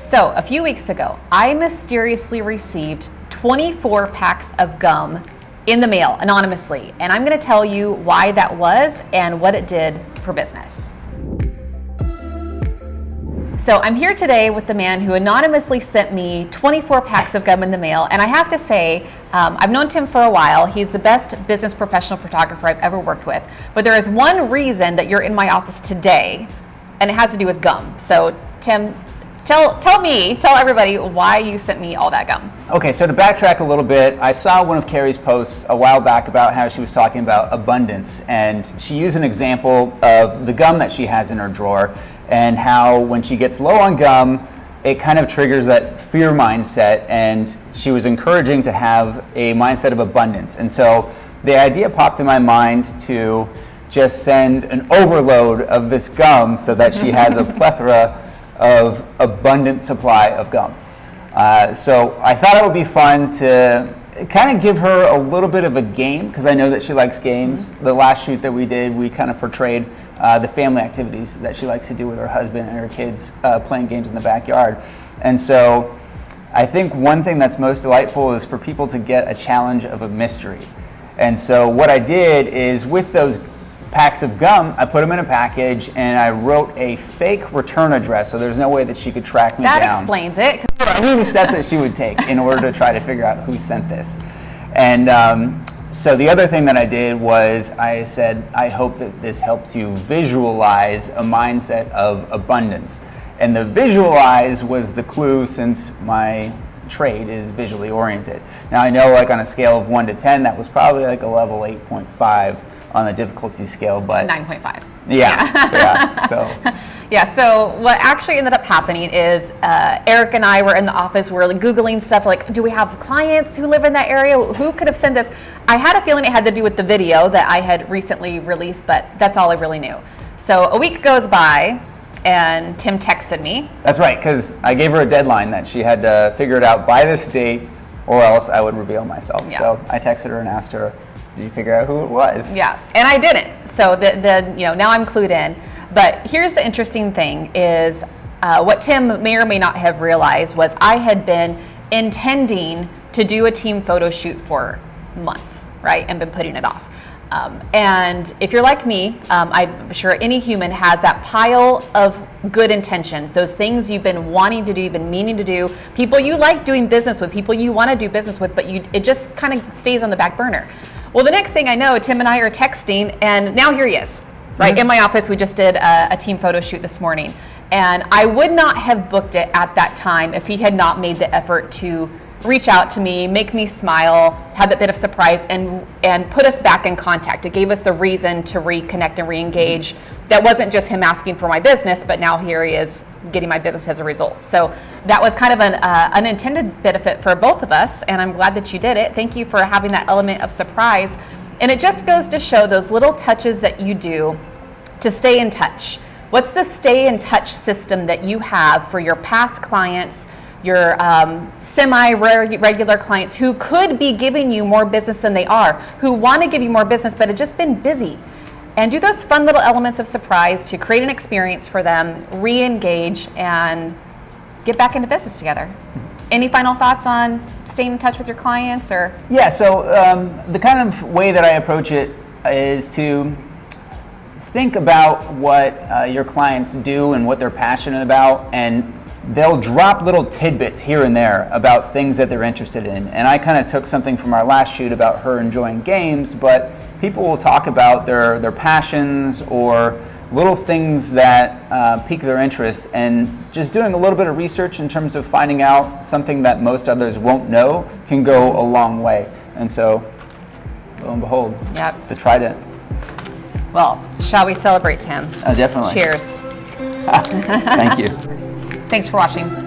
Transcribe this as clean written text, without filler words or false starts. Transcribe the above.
So a few weeks ago, I mysteriously received 24 packs of gum in the mail anonymously, and I'm going to tell you why that was and what it did for business. So I'm here today with the man who anonymously sent me 24 packs of gum in the mail, and I have to say, I've known Tim for a while. He's the best business professional photographer I've ever worked with, but there is one reason that you're in my office today, and it has to do with gum. So Tim, tell everybody why you sent me all that gum. Okay, so to backtrack a little bit, I saw one of Carrie's posts a while back about how she was talking about abundance, and she used an example of the gum that she has in her drawer and how when she gets low on gum, it kind of triggers that fear mindset, and she was encouraging to have a mindset of abundance. And so the idea popped in my mind to just send an overload of this gum so that she has a plethora of abundant supply of gum. So I thought it would be fun to kind of give her a little bit of a game, because I know that she likes games. The last shoot that we did, we kind of portrayed the family activities that she likes to do with her husband and her kids, playing games in the backyard. And so I think one thing that's most delightful is for people to get a challenge of a mystery. And so what I did is, with those packs of gum, I put them in a package and I wrote a fake return address, so there's no way that she could track me down. That explains it. I knew the steps that she would take in order to try to figure out who sent this. And so the other thing that I did was I said, I hope that this helps you visualize a mindset of abundance. And the visualize was the clue, since my trade is visually oriented. Now I know, like, on a scale of 1 to 10, that was probably like a level 8.5 on the difficulty scale, but 9.5. So what actually ended up happening is Eric and I were in the office, we're like Googling stuff like, do we have clients who live in that area? Who could have sent this? I had a feeling it had to do with the video that I had recently released, but that's all I really knew. So a week goes by and Tim texted me. That's right, because I gave her a deadline that she had to figure it out by this date or else I would reveal myself. Yeah. So I texted her and asked her, did you figure out who it was? Yeah, and I didn't. So now I'm clued in. But here's the interesting thing is what Tim may or may not have realized was I had been intending to do a team photo shoot for months, right? And been putting it off. And if you're like me, I'm sure any human has that pile of good intentions, those things you've been wanting to do, you've been meaning to do, people you like doing business with, people you want to do business with, but it just kind of stays on the back burner. Well, the next thing I know, Tim and I are texting, and now here he is, right? Mm-hmm. In my office, we just did a team photo shoot this morning. And I would not have booked it at that time if he had not made the effort to reach out to me, make me smile, have that bit of surprise, and put us back in contact. It gave us a reason to reconnect and re-engage. That wasn't just him asking for my business, but now here he is getting my business as a result. So that was kind of an unintended benefit for both of us, and I'm glad that you did it. Thank you for having that element of surprise. And it just goes to show those little touches that you do to stay in touch. What's the stay in touch system that you have for your past clients, your semi-regular clients who could be giving you more business than they are, who want to give you more business but have just been busy? And do those fun little elements of surprise to create an experience for them, re-engage, and get back into business together. Any final thoughts on staying in touch with your clients? Or Yeah, so the kind of way that I approach it is to think about what your clients do and what they're passionate about, and they'll drop little tidbits here and there about things that they're interested in. And I kind of took something from our last shoot about her enjoying games, but people will talk about their passions or little things that pique their interest, and just doing a little bit of research in terms of finding out something that most others won't know can go a long way. And so, lo and behold, the Trident. Well, shall we celebrate, Tim? Definitely. Cheers. Thank you. Thanks for watching.